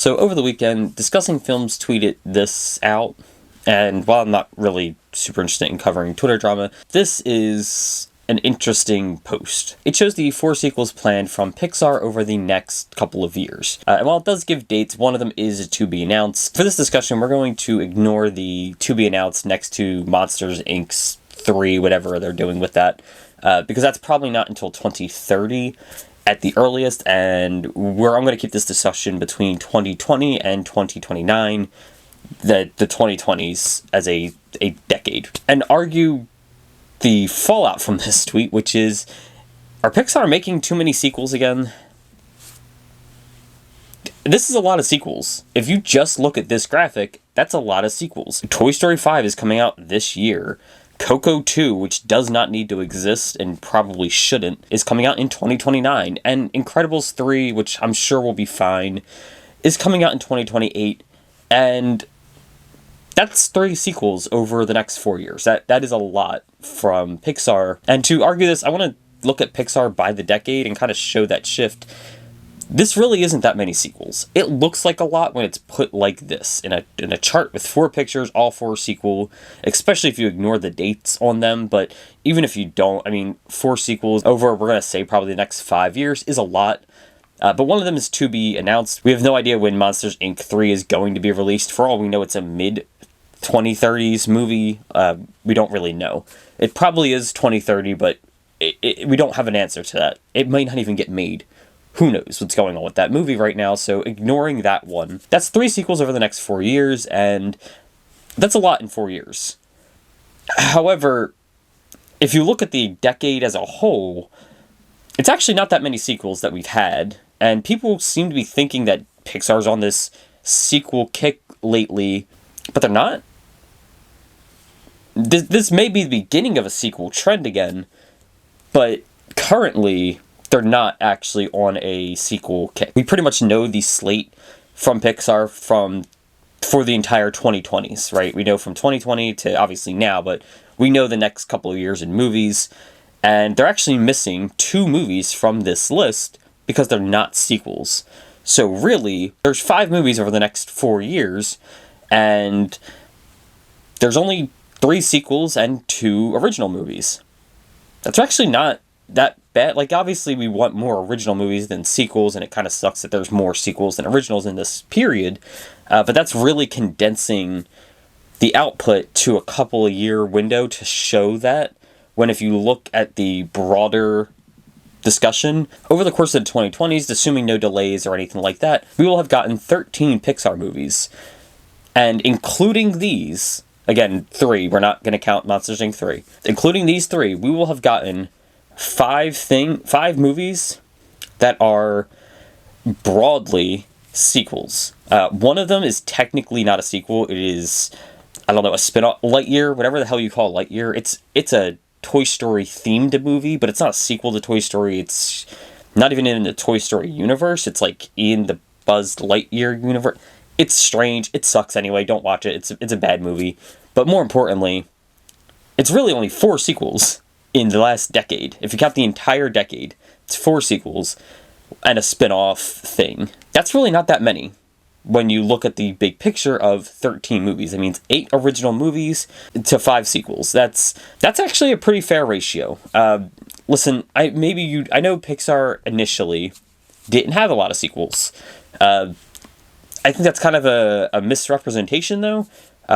So over the weekend, Discussing Films tweeted this out, and while I'm not really super interested in covering Twitter drama, this is an interesting post. It shows the 4 sequels planned from Pixar over the next couple of years. And while it does give dates, one of them is to be announced. For this discussion, we're going to ignore the to be announced next to Monsters, Inc. 3, whatever they're doing with that, because that's probably not until 2030 at the earliest, and I'm going to keep this discussion between 2020 and 2029, the 2020s as a decade, and argue the fallout from this tweet, which is, are Pixar making too many sequels again? This is a lot of sequels. If you just look at this graphic, that's a lot of sequels. Toy Story 5 is coming out this year. Coco 2, which does not need to exist and probably shouldn't, is coming out in 2029. And Incredibles 3, which I'm sure will be fine, is coming out in 2028. And that's 3 sequels over the next 4 years. That is a lot from Pixar. And to argue this, I want to look at Pixar by the decade and kind of show that shift. This really isn't that many sequels. It looks like a lot when it's put like this, in a chart with 4 pictures, all 4 sequel, especially if you ignore the dates on them. But even if you don't, I mean, 4 sequels over, we're going to say probably the next 5 years is a lot. But one of them is to be announced. We have no idea when Monsters, Inc. 3 is going to be released. For all we know, it's a mid-2030s movie. We don't really know. It probably is 2030, but we don't have an answer to that. It might not even get made. Who knows what's going on with that movie right now, so ignoring that one. That's 3 sequels over the next 4 years, and that's a lot in 4 years. However, if you look at the decade as a whole, it's actually not that many sequels that we've had, and people seem to be thinking that Pixar's on this sequel kick lately, but they're not. This may be the beginning of a sequel trend again, but currently they're not actually on a sequel kick. We pretty much know the slate from Pixar for the entire 2020s, right? We know from 2020 to obviously now, but we know the next couple of years in movies, and they're actually missing 2 movies from this list because they're not sequels. So really, there's 5 movies over the next 4 years, and there's only 3 sequels and 2 original movies. That's actually not that bad. Like, obviously we want more original movies than sequels, and it kind of sucks that there's more sequels than originals in this period, but that's really condensing the output to a couple of year window to show that, when if you look at the broader discussion, over the course of the 2020s, assuming no delays or anything like that, we will have gotten 13 Pixar movies, and including these, again, 3, we're not going to count Monsters, Inc. 3, including these 3, we will have gotten 5 movies that are broadly sequels. One of them is technically not a sequel. It is, I don't know, a spin-off, Lightyear, whatever the hell you call Lightyear. It's a Toy Story themed movie, but it's not a sequel to Toy Story. It's not even in the Toy Story universe. It's like in the Buzz Lightyear universe. It's strange. It sucks anyway. Don't watch it. It's a bad movie. But more importantly, it's really only 4 sequels in the last decade. If you count the entire decade, it's 4 sequels and a spin-off thing. That's really not that many when you look at the big picture of 13 movies. That means 8 original movies to 5 sequels. That's actually a pretty fair ratio. Listen, I know Pixar initially didn't have a lot of sequels. I think that's kind of a misrepresentation, though.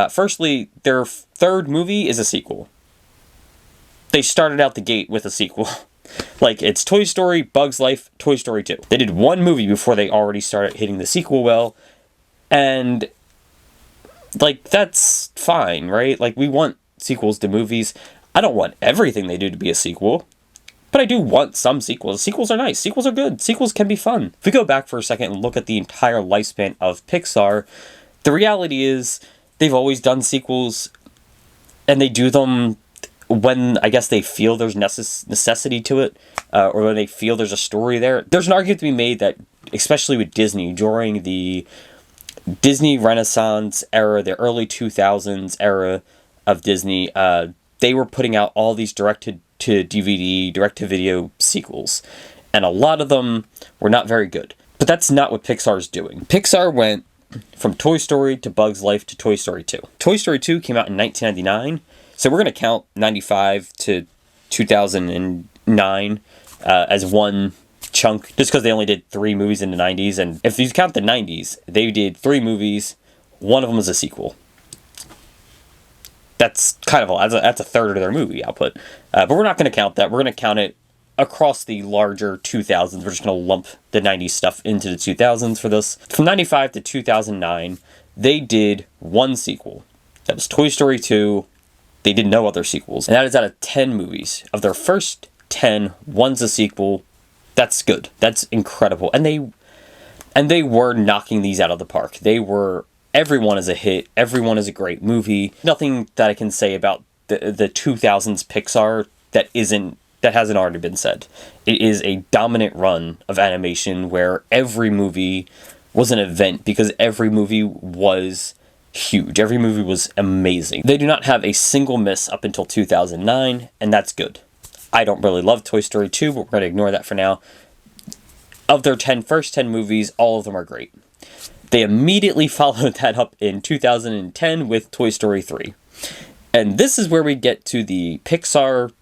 Firstly, their 3rd movie is a sequel. They started out the gate with a sequel. Like, it's Toy Story, Bug's Life, Toy Story 2. They did 1 movie before they already started hitting the sequel well, and, like, that's fine, right? Like, we want sequels to movies. I don't want everything they do to be a sequel, but I do want some sequels. Sequels are nice. Sequels are good. Sequels can be fun. If we go back for a second and look at the entire lifespan of Pixar, the reality is they've always done sequels, and they do them when, I guess, they feel there's necessity to it, or when they feel there's a story there. There's an argument to be made that, especially with Disney, during the Disney Renaissance era, the early 2000s era of Disney, they were putting out all these direct-to-DVD, direct-to-video sequels, and a lot of them were not very good. But that's not what Pixar's doing. Pixar went from Toy Story to Bug's Life to Toy Story 2. Toy Story 2 came out in 1999, so we're going to count 95 to 2009 as one chunk, just because they only did 3 movies in the 90s. And if you count the 90s, they did 3 movies, one of them was a sequel. That's kind of that's a third of their movie output. But we're not going to count that. We're going to count it across the larger 2000s. We're just going to lump the 90s stuff into the 2000s for this. From 95 to 2009, they did one sequel. That was Toy Story 2. They did no other sequels. And that is out of 10 movies. Of their first 10, one's a sequel. That's good. That's incredible. And they were knocking these out of the park. Everyone is a hit. Everyone is a great movie. Nothing that I can say about the 2000s Pixar that hasn't already been said. It is a dominant run of animation where every movie was an event because every movie was huge. Every movie was amazing. They do not have a single miss up until 2009, and that's good. I don't really love Toy Story 2, but we're going to ignore that for now. Of their first 10 movies, all of them are great. They immediately followed that up in 2010 with Toy Story 3. And this is where we get to the Pixar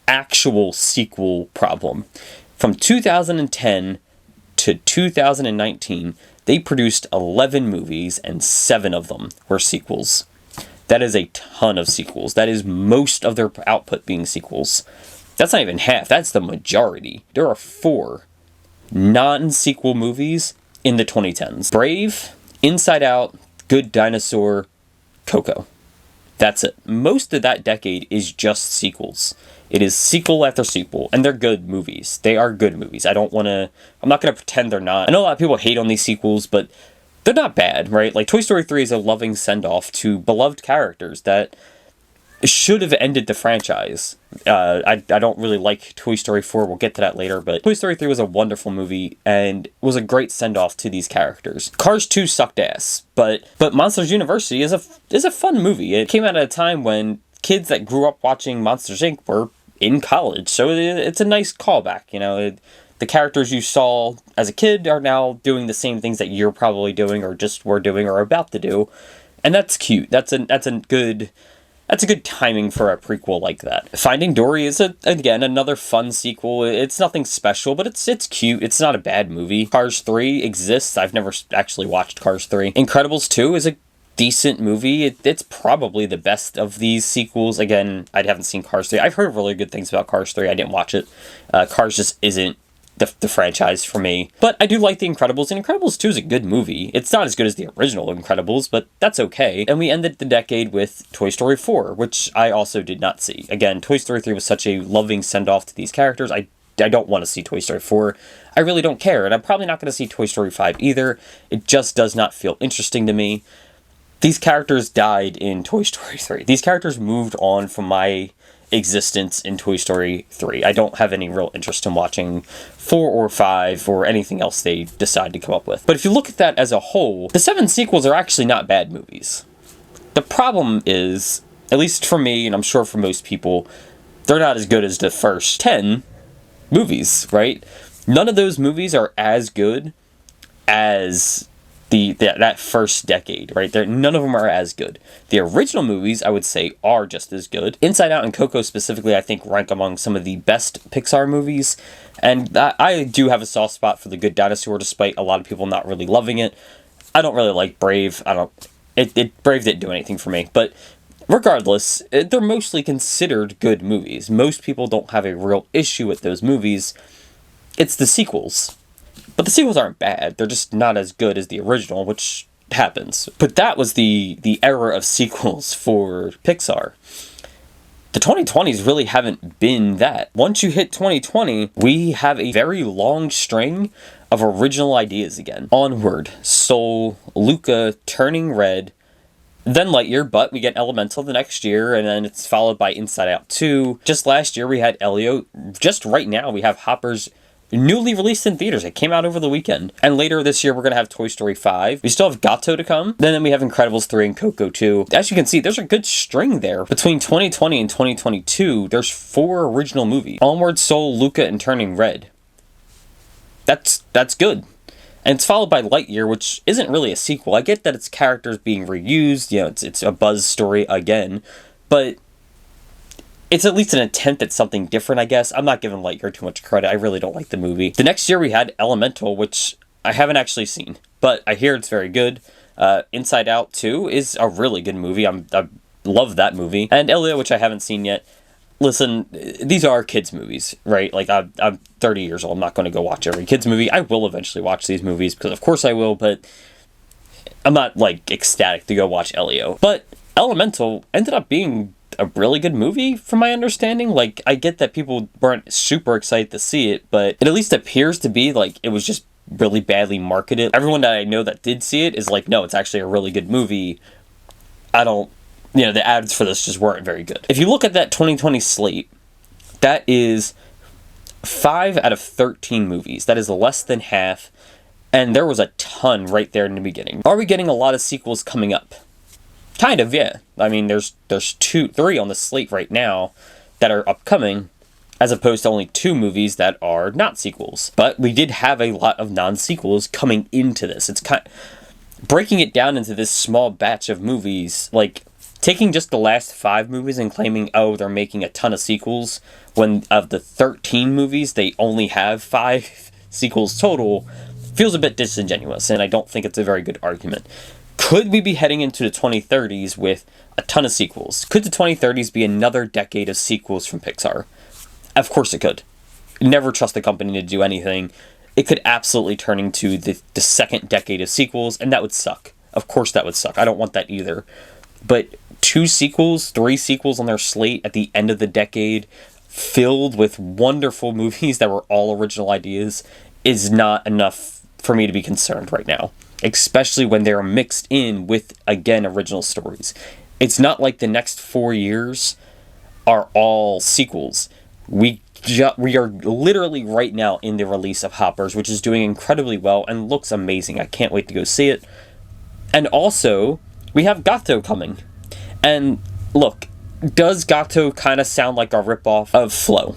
actual sequel problem. From 2010 to 2019, they produced 11 movies and 7 of them were sequels. That is a ton of sequels. That is most of their output being sequels. That's not even half. That's the majority. There are 4 non-sequel movies in the 2010s. Brave, Inside Out, Good Dinosaur, Coco. That's it. Most of that decade is just sequels. It is sequel after sequel, and they're good movies. They are good movies. I'm not going to pretend they're not. I know a lot of people hate on these sequels, but they're not bad, right? Like, Toy Story 3 is a loving send-off to beloved characters that should have ended the franchise. I don't really like Toy Story 4. We'll get to that later, but Toy Story 3 was a wonderful movie and was a great send-off to these characters. Cars 2 sucked ass, but Monsters University is a fun movie. It came out at a time when kids that grew up watching Monsters, Inc. were in college, so it's a nice callback. You know, the characters you saw as a kid are now doing the same things that you're probably doing or just were doing or about to do, and that's cute. That's a good timing for a prequel like that. Finding Dory is, again, another fun sequel. It's nothing special, but it's cute. It's not a bad movie. Cars 3 exists. I've never actually watched Cars 3. Incredibles 2 is a decent movie. It's probably the best of these sequels. Again, I haven't seen Cars 3. I've heard really good things about Cars 3. I didn't watch it. Cars just isn't the franchise for me. But I do like The Incredibles, and Incredibles 2 is a good movie. It's not as good as the original Incredibles, but that's okay. And we ended the decade with Toy Story 4, which I also did not see. Again, Toy Story 3 was such a loving send-off to these characters. I don't want to see Toy Story 4. I really don't care, and I'm probably not going to see Toy Story 5 either. It just does not feel interesting to me. These characters died in Toy Story 3. These characters moved on from my existence in Toy Story 3. I don't have any real interest in watching 4 or 5 or anything else they decide to come up with. But if you look at that as a whole, the 7 sequels are actually not bad movies. The problem is, at least for me, and I'm sure for most people, they're not as good as the first 10 movies, right? None of those movies are as good as that first decade, right? None of them are as good. The original movies, I would say, are just as good. Inside Out and Coco specifically, I think, rank among some of the best Pixar movies. And I do have a soft spot for The Good Dinosaur, despite a lot of people not really loving it. I don't really like Brave. Brave didn't do anything for me. But regardless, they're mostly considered good movies. Most people don't have a real issue with those movies. It's the sequels. But the sequels aren't bad. They're just not as good as the original, which happens. But that was the era of sequels for Pixar. The 2020s really haven't been that. Once you hit 2020, we have a very long string of original ideas again. Onward, Soul, Luca, Turning Red, then Lightyear, but we get Elemental the next year, and then it's followed by Inside Out 2. Just last year, we had Elio. Just right now, we have Hopper's newly released in theaters. It came out over the weekend. And later this year, we're going to have Toy Story 5. We still have Gato to come. Then we have Incredibles 3 and Coco 2. As you can see, there's a good string there. Between 2020 and 2022, there's 4 original movies. Onward, Soul, Luca, and Turning Red. That's good. And it's followed by Lightyear, which isn't really a sequel. I get that it's characters being reused, it's a Buzz story again, but it's at least an attempt at something different, I guess. I'm not giving Lightyear too much credit. I really don't like the movie. The next year we had Elemental, which I haven't actually seen, but I hear it's very good. Inside Out 2 is a really good movie. I love that movie. And Elio, which I haven't seen yet. Listen, these are kids' movies, right? Like, I'm 30 years old. I'm not going to go watch every kids' movie. I will eventually watch these movies, because of course I will, but I'm not, like, ecstatic to go watch Elio. But Elemental ended up being a really good movie, from my understanding. Like, I get that people weren't super excited to see it, but it at least appears to be, like, it was just really badly marketed. Everyone that I know that did see it is like, no, it's actually a really good movie. The ads for this just weren't very good. If you look at that 2020 slate, that is 5 out of 13 movies. That is less than half, and there was a ton right there in the beginning. Are we getting a lot of sequels coming up? Kind of, yeah. I mean, there's 3 on the slate right now that are upcoming, as opposed to only 2 movies that are not sequels. But we did have a lot of non-sequels coming into this. It's kind of breaking it down into this small batch of movies, like taking just the last 5 movies and claiming, oh, they're making a ton of sequels, when of the 13 movies, they only have 5 sequels total, feels a bit disingenuous, and I don't think it's a very good argument. Could we be heading into the 2030s with a ton of sequels? Could the 2030s be another decade of sequels from Pixar? Of course it could. Never trust the company to do anything. It could absolutely turn into the second decade of sequels, and that would suck. Of course that would suck. I don't want that either. But 2 sequels, 3 sequels on their slate at the end of the decade, filled with wonderful movies that were all original ideas, is not enough for me to be concerned right now. Especially when they're mixed in with, again, original stories. It's not like the next 4 years are all sequels. We are literally right now in the release of Hoppers, which is doing incredibly well and looks amazing. I can't wait to go see it. And also, we have Gato coming. And look, does Gato kind of sound like a ripoff of Flow?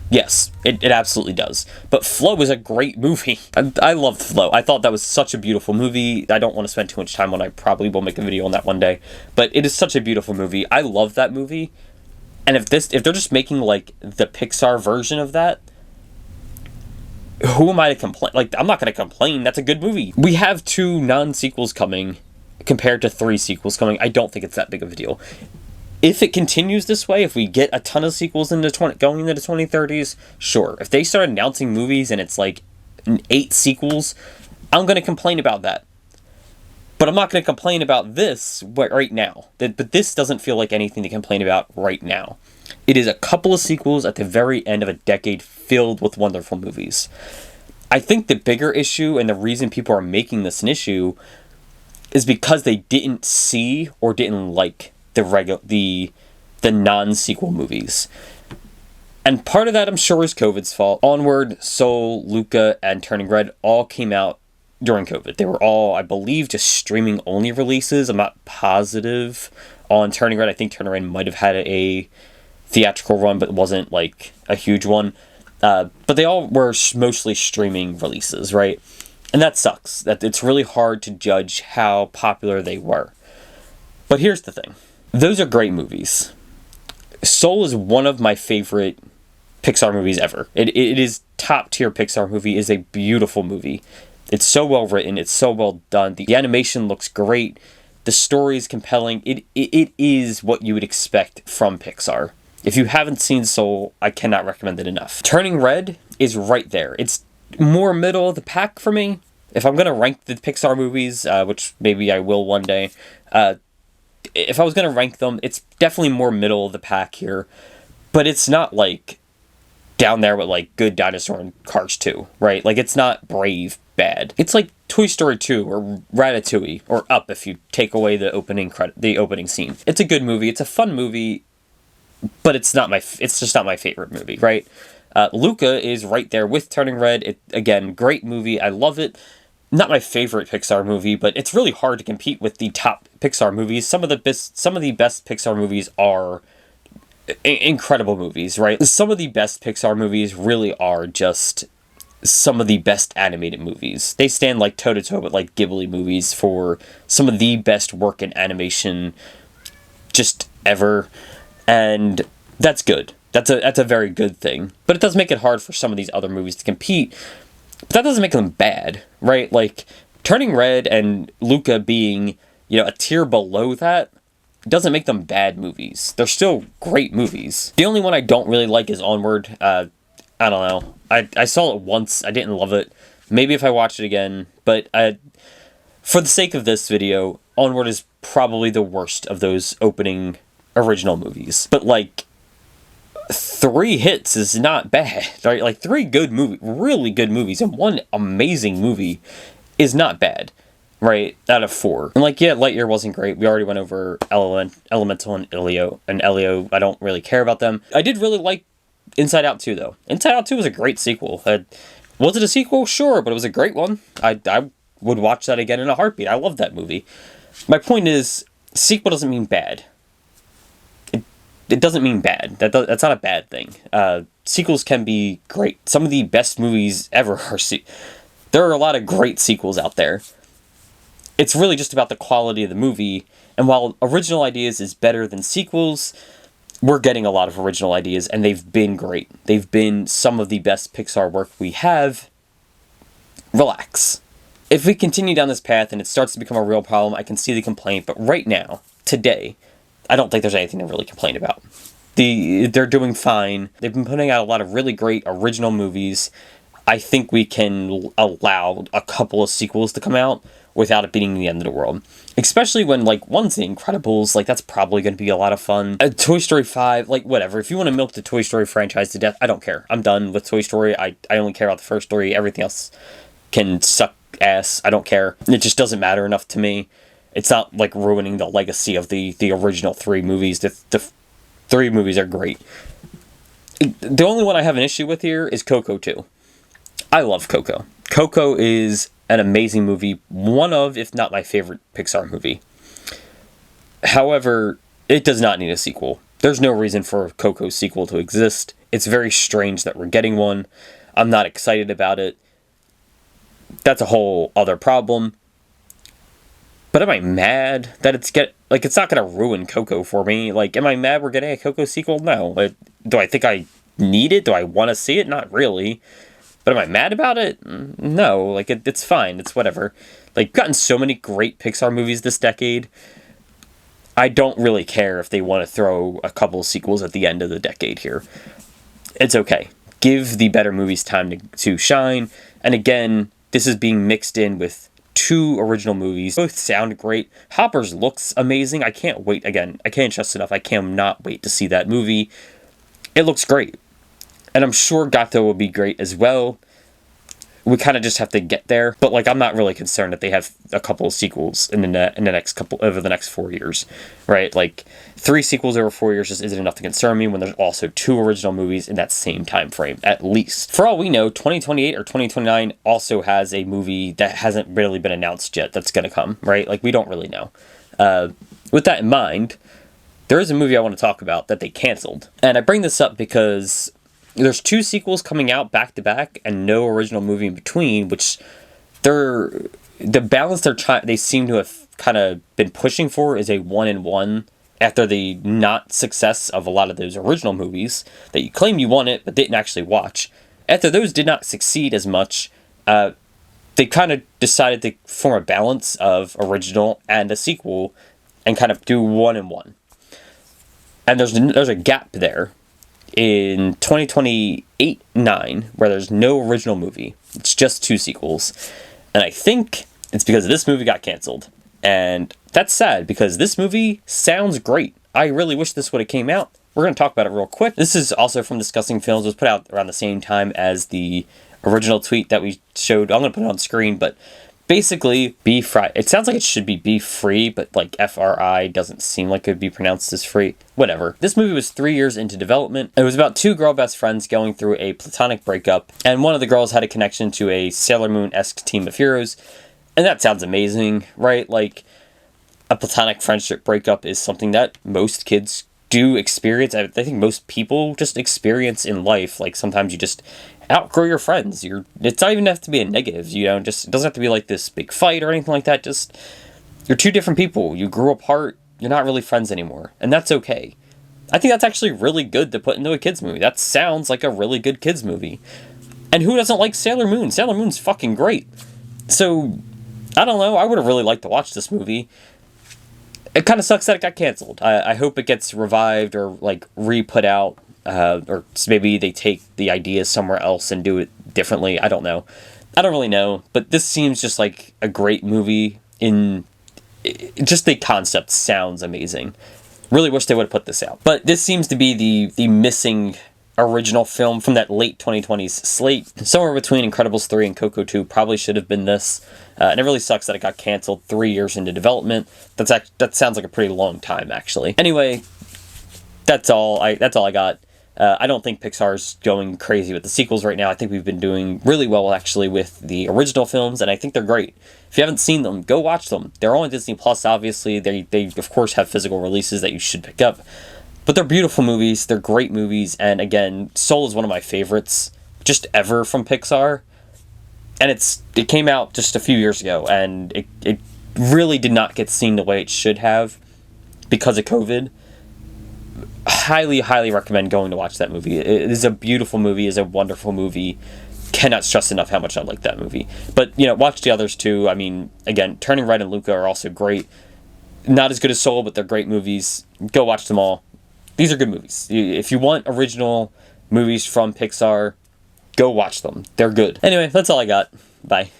Yes, it absolutely does. But Flow is a great movie. I loved Flow. I thought that was such a beautiful movie. I don't want to spend too much time on it. I probably will make a video on that one day. But it is such a beautiful movie. I love that movie. And if they're just making, like, the Pixar version of that, who am I to complain? Like, I'm not going to complain. That's a good movie. We have 2 non-sequels coming compared to 3 sequels coming. I don't think it's that big of a deal. If it continues this way, if we get a ton of sequels going into the 2030s, sure. If they start announcing movies and it's like 8 sequels, I'm going to complain about that. But I'm not going to complain about this right now. But this doesn't feel like anything to complain about right now. It is a couple of sequels at the very end of a decade filled with wonderful movies. I think the bigger issue, and the reason people are making this an issue, is because they didn't see or didn't like the non-sequel movies. And part of that, I'm sure, is COVID's fault. Onward, Soul, Luca, and Turning Red all came out during COVID. They were all, I believe, just streaming-only releases. I'm not positive on Turning Red. I think Turning Red might have had a theatrical run, but it wasn't, like, a huge one. But they all were mostly streaming releases, right? And that sucks. That it's really hard to judge how popular they were. But here's the thing. Those are great movies. Soul is one of my favorite Pixar movies ever. It is top-tier Pixar movie. It is a beautiful movie. It's so well written. It's so well done. The animation looks great. The story is compelling. It is what you would expect from Pixar. If you haven't seen Soul, I cannot recommend it enough. Turning Red is right there. It's more middle of the pack for me. If I'm going to rank the Pixar movies, which maybe I will one day, if I was going to rank them, it's definitely more middle of the pack here. But it's not, like, down there with, like, Good Dinosaur and Cars 2, right? Like, it's not Brave bad. It's like Toy Story 2 or Ratatouille, or Up if you take away the opening scene. It's a good movie. It's a fun movie, but it's just not my favorite movie, right? Luca is right there with Turning Red. Again, great movie. I love it. Not my favorite Pixar movie, but it's really hard to compete with the top Pixar movies. Some of the best Pixar movies are incredible movies, right? Some of the best Pixar movies really are just some of the best animated movies. They stand like toe to toe with like Ghibli movies for some of the best work in animation just ever, and that's good. That's a very good thing. But it does make it hard for some of these other movies to compete. But that doesn't make them bad, right? Like Turning Red and Luca being, a tier below that doesn't make them bad movies. They're still great movies. The only one I don't really like is Onward. I don't know. I saw it once. I didn't love it. Maybe if I watched it again. But for the sake of this video, Onward is probably the worst of those opening original movies. But like 3 hits is not bad, right? Like 3 good movies, really good movies, and 1 amazing movie is not bad, right? Out of 4. And like, yeah, Lightyear wasn't great. We already went over Elemental and Elio. I don't really care about them. I did really like Inside Out 2, though. Inside Out 2 was a great sequel. Was it a sequel? Sure, but it was a great one. I would watch that again in a heartbeat. I love that movie. My point is, sequel doesn't mean bad. It doesn't mean bad. That's not a bad thing. Sequels can be great. Some of the best movies ever are there are a lot of great sequels out there. It's really just about the quality of the movie. And while original ideas is better than sequels, we're getting a lot of original ideas, and they've been great. They've been some of the best Pixar work we have. Relax. If we continue down this path and it starts to become a real problem, I can see the complaint. But right now, today, I don't think there's anything to really complain about. They're doing fine. They've been putting out a lot of really great original movies. I think we can allow a couple of sequels to come out without it being the end of the world. Especially when, like, one's The Incredibles, like, that's probably going to be a lot of fun. Toy Story 5, like, whatever. If you want to milk the Toy Story franchise to death, I don't care. I'm done with Toy Story. I only care about the first story. Everything else can suck ass. I don't care. It just doesn't matter enough to me. It's not, like, ruining the legacy of the original 3 movies. The 3 movies are great. The only one I have an issue with here is Coco 2. I love Coco. Coco is an amazing movie. One of, if not my favorite Pixar movie. However, it does not need a sequel. There's no reason for a Coco sequel to exist. It's very strange that we're getting one. I'm not excited about it. That's a whole other problem. But am I mad that it's not going to ruin Coco for me? Like, am I mad we're getting a Coco sequel? No. Do I think I need it? Do I want to see it? Not really. But am I mad about it? No. Like, it's fine. It's whatever. Like, we've gotten so many great Pixar movies this decade. I don't really care if they want to throw a couple sequels at the end of the decade here. It's okay. Give the better movies time to shine. And again, this is being mixed in with 2 original movies. Both sound great. Hoppers looks amazing. I can't wait. Again, I can't stress enough. I cannot wait to see that movie. It looks great. And I'm sure Gato will be great as well. We kind of just have to get there. But, like, I'm not really concerned that they have a couple of sequels over the next 4 years, right? Like, 3 sequels over 4 years just isn't enough to concern me when there's also 2 original movies in that same time frame, at least. For all we know, 2028 or 2029 also has a movie that hasn't really been announced yet that's going to come, right? Like, we don't really know. With that in mind, there is a movie I want to talk about that they canceled. And I bring this up because there's 2 sequels coming out back-to-back and no original movie in between, which the balance they seem to have kind of been pushing for is a 1-in-1 after the not success of a lot of those original movies that you claim you wanted but didn't actually watch. After those did not succeed as much, they kind of decided to form a balance of original and a sequel and kind of do 1-in-1. And there's a gap there in 2028-9 where there's no original movie. It's just 2 sequels. And I think it's because this movie got canceled. And that's sad because this movie sounds great. I really wish this would have came out. We're going to talk about it real quick. This is also from Discussing Films. It was put out around the same time as the original tweet that we showed. I'm going to put it on screen, but basically, beef fry. It sounds like it should be beef free, but like FRI doesn't seem like it would be pronounced as free. Whatever. This movie was 3 years into development. It was about 2 girl best friends going through a platonic breakup, and one of the girls had a connection to a Sailor Moon-esque team of heroes. And that sounds amazing, right? Like, a platonic friendship breakup is something that most kids do experience. I think most people just experience in life. Like, sometimes you just outgrow your friends. It's not even have to be a negative, just, it doesn't have to be like this big fight or anything like that. Just, you're two different people. You grew apart. You're not really friends anymore. And that's okay. I think that's actually really good to put into a kids movie. That sounds like a really good kids movie. And who doesn't like Sailor Moon? Sailor Moon's fucking great. So, I don't know. I would have really liked to watch this movie. It kind of sucks that it got canceled. I hope it gets revived or, like, re-put out. Or maybe they take the ideas somewhere else and do it differently. I don't know. I don't really know. But this seems just like a great movie. Just the concept sounds amazing. Really wish they would have put this out. But this seems to be the missing original film from that late 2020s slate. Somewhere between Incredibles 3 and Coco 2 probably should have been this. And it really sucks that it got canceled 3 years into development. That sounds like a pretty long time, actually. Anyway, that's all I got. I don't think Pixar's going crazy with the sequels right now. I think we've been doing really well, actually, with the original films, and I think they're great. If you haven't seen them, go watch them. They're on Disney Plus, obviously. They of course, have physical releases that you should pick up. But they're beautiful movies. They're great movies. And again, Soul is one of my favorites just ever from Pixar. And it came out just a few years ago, and it really did not get seen the way it should have because of COVID. Highly, highly recommend going to watch that movie. It is a beautiful movie. It is a wonderful movie. Cannot stress enough how much I like that movie. But, watch the others too. I mean, again, Turning Red and Luca are also great. Not as good as Soul, but they're great movies. Go watch them all. These are good movies. If you want original movies from Pixar, go watch them. They're good. Anyway, that's all I got. Bye.